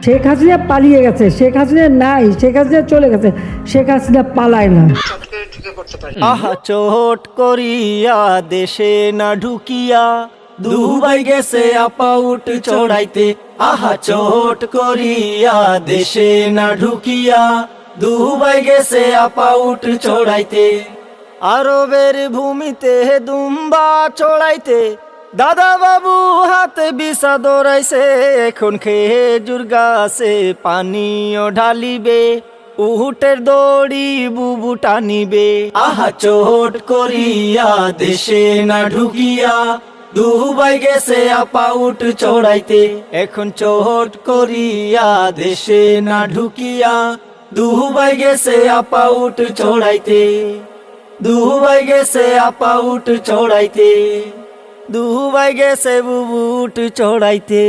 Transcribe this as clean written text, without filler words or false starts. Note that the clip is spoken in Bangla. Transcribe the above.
শেখ হাসিনা পালিয়ে গেছে, শেখ হাসিনা নাই, শেখ হাসিনা চলে গেছে, শেখ হাসিনা পালায় না। আহা চোট করিয়া দেশে না ঢুকিয়া দুবাই গেছে আপা উঠ চড়াইতে। আহা চোট করিয়া দেশে না ঢুকিয়া দুবাই গেছে আপা উঠ চড়াইতে। আরবের ভূমিতে দুম্বা চড়াইতে দাদা বাবু হাতে বিষা দৌড়াইছে। এখন খেজুর গাছে পানিও ঢালিবে, উটের দড়ি বুবু টানিবে। আহা চোট করিয়া দেশে না ঢুকিয়া দুবাই গেছে আপা উঠ চড়াইতে। এখন চোট করিয়া দেশে না ঢুকিয়া দুবাই গেছে আপা উঠ চড়াইতে। দুবাই গেছে আপা উঠ চড়াইতে, দুবাই গেছে বুবু উঠ চড়াইতে।